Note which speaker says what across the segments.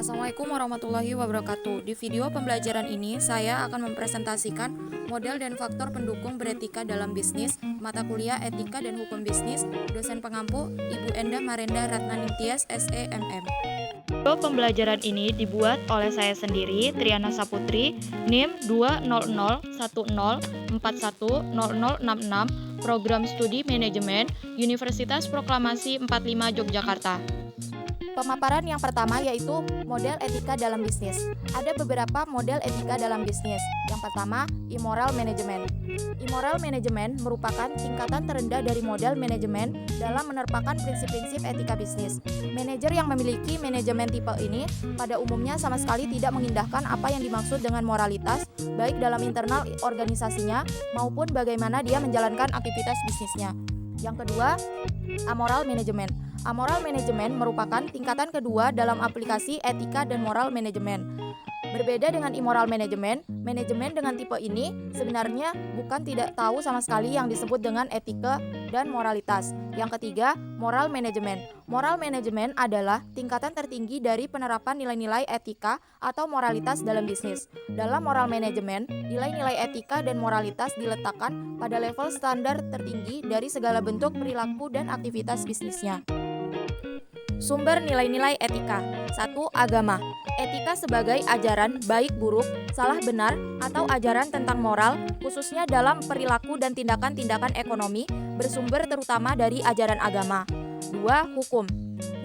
Speaker 1: Assalamualaikum warahmatullahi wabarakatuh. Di video pembelajaran ini, saya akan mempresentasikan model dan faktor pendukung beretika dalam bisnis, mata kuliah Etika dan Hukum Bisnis, dosen pengampu Ibu Endah Marenda Ratnaningtyas, SEMM.
Speaker 2: Video pembelajaran ini dibuat oleh saya sendiri, Triana Saputri, NIM 20010410066, Program Studi Manajemen, Universitas Proklamasi 45 Yogyakarta.
Speaker 1: Pemaparan yang pertama yaitu model etika dalam bisnis. Ada beberapa model etika dalam bisnis. Yang pertama, immoral management. Immoral management merupakan tingkatan terendah dari model manajemen dalam menerapkan prinsip-prinsip etika bisnis. Manajer yang memiliki manajemen tipe ini pada umumnya sama sekali tidak mengindahkan apa yang dimaksud dengan moralitas, baik dalam internal organisasinya maupun bagaimana dia menjalankan aktivitas bisnisnya. Yang kedua, amoral management. Amoral management merupakan tingkatan kedua dalam aplikasi etika dan moral manajemen. Berbeda dengan immoral management, manajemen dengan tipe ini sebenarnya bukan tidak tahu sama sekali yang disebut dengan etika dan moralitas. Yang ketiga, moral management. Moral management adalah tingkatan tertinggi dari penerapan nilai-nilai etika atau moralitas dalam bisnis. Dalam moral management, nilai-nilai etika dan moralitas diletakkan pada level standar tertinggi dari segala bentuk perilaku dan aktivitas bisnisnya. Sumber nilai-nilai etika. 1. Agama. Etika sebagai ajaran baik buruk, salah benar, atau ajaran tentang moral, khususnya dalam perilaku dan tindakan-tindakan ekonomi, bersumber terutama dari ajaran agama. 2. Hukum.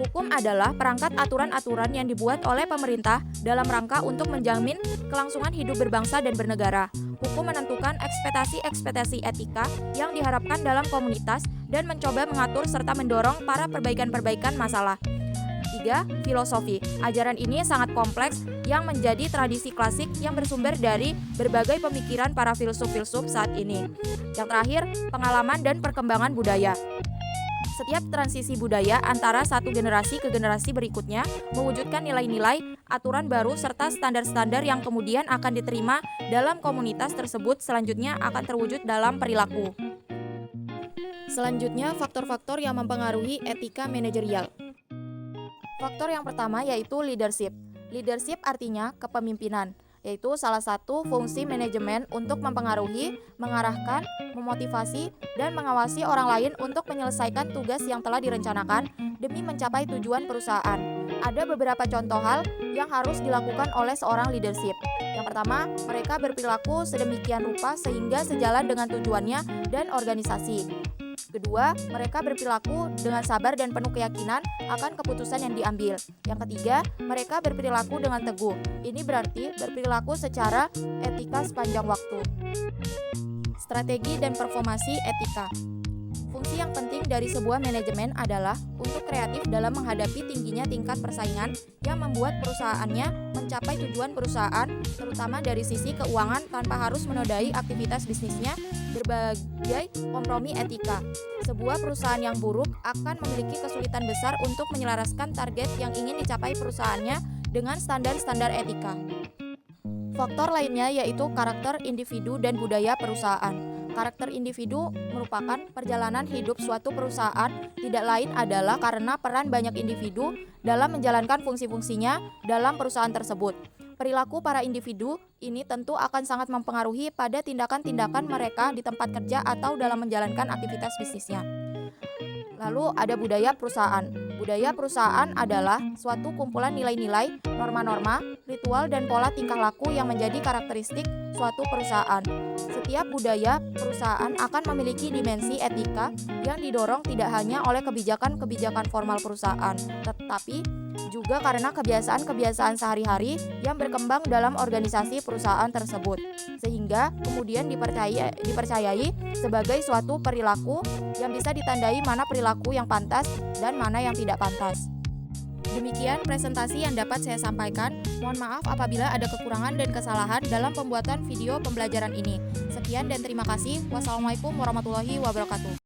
Speaker 1: Hukum adalah perangkat aturan-aturan yang dibuat oleh pemerintah dalam rangka untuk menjamin kelangsungan hidup berbangsa dan bernegara. Hukum menentukan ekspektasi-ekspektasi etika yang diharapkan dalam komunitas dan mencoba mengatur serta mendorong para perbaikan-perbaikan masalah. 3. Filosofi. Ajaran ini sangat kompleks yang menjadi tradisi klasik yang bersumber dari berbagai pemikiran para filsuf-filsuf saat ini. Yang terakhir, pengalaman dan perkembangan budaya. Setiap transisi budaya antara satu generasi ke generasi berikutnya mewujudkan nilai-nilai, aturan baru, serta standar-standar yang kemudian akan diterima dalam komunitas tersebut selanjutnya akan terwujud dalam perilaku. Selanjutnya, faktor-faktor yang mempengaruhi etika manajerial. Faktor yang pertama yaitu leadership. Leadership artinya kepemimpinan, yaitu salah satu fungsi manajemen untuk mempengaruhi, mengarahkan, memotivasi, dan mengawasi orang lain untuk menyelesaikan tugas yang telah direncanakan demi mencapai tujuan perusahaan. Ada beberapa contoh hal yang harus dilakukan oleh seorang leadership. Yang pertama, mereka berperilaku sedemikian rupa sehingga sejalan dengan tujuannya dan organisasi. Kedua, mereka berperilaku dengan sabar dan penuh keyakinan akan keputusan yang diambil. Yang ketiga, mereka berperilaku dengan teguh. Ini berarti berperilaku secara etika sepanjang waktu. Strategi dan performasi etika. Fungsi yang penting dari sebuah manajemen adalah untuk kreatif dalam menghadapi tingginya tingkat persaingan yang membuat perusahaannya mencapai tujuan perusahaan, terutama dari sisi keuangan tanpa harus menodai aktivitas bisnisnya berbagai kompromi etika. Sebuah perusahaan yang buruk akan memiliki kesulitan besar untuk menyelaraskan target yang ingin dicapai perusahaannya dengan standar-standar etika. Faktor lainnya yaitu karakter individu dan budaya perusahaan. Karakter individu merupakan perjalanan hidup suatu perusahaan, tidak lain adalah karena peran banyak individu dalam menjalankan fungsi-fungsinya dalam perusahaan tersebut. Perilaku para individu ini tentu akan sangat mempengaruhi pada tindakan-tindakan mereka di tempat kerja atau dalam menjalankan aktivitas bisnisnya. Lalu ada budaya perusahaan. Budaya perusahaan adalah suatu kumpulan nilai-nilai, norma-norma, ritual, dan pola tingkah laku yang menjadi karakteristik suatu perusahaan. Setiap budaya perusahaan akan memiliki dimensi etika yang didorong tidak hanya oleh kebijakan-kebijakan formal perusahaan, tetapi juga karena kebiasaan-kebiasaan sehari-hari yang berkembang dalam organisasi perusahaan tersebut, sehingga kemudian dipercayai sebagai suatu perilaku yang bisa ditandai mana perilaku yang pantas dan mana yang tidak pantas. Demikian presentasi yang dapat saya sampaikan. Mohon maaf apabila ada kekurangan dan kesalahan dalam pembuatan video pembelajaran ini. Sekian dan terima kasih. Wassalamualaikum warahmatullahi wabarakatuh.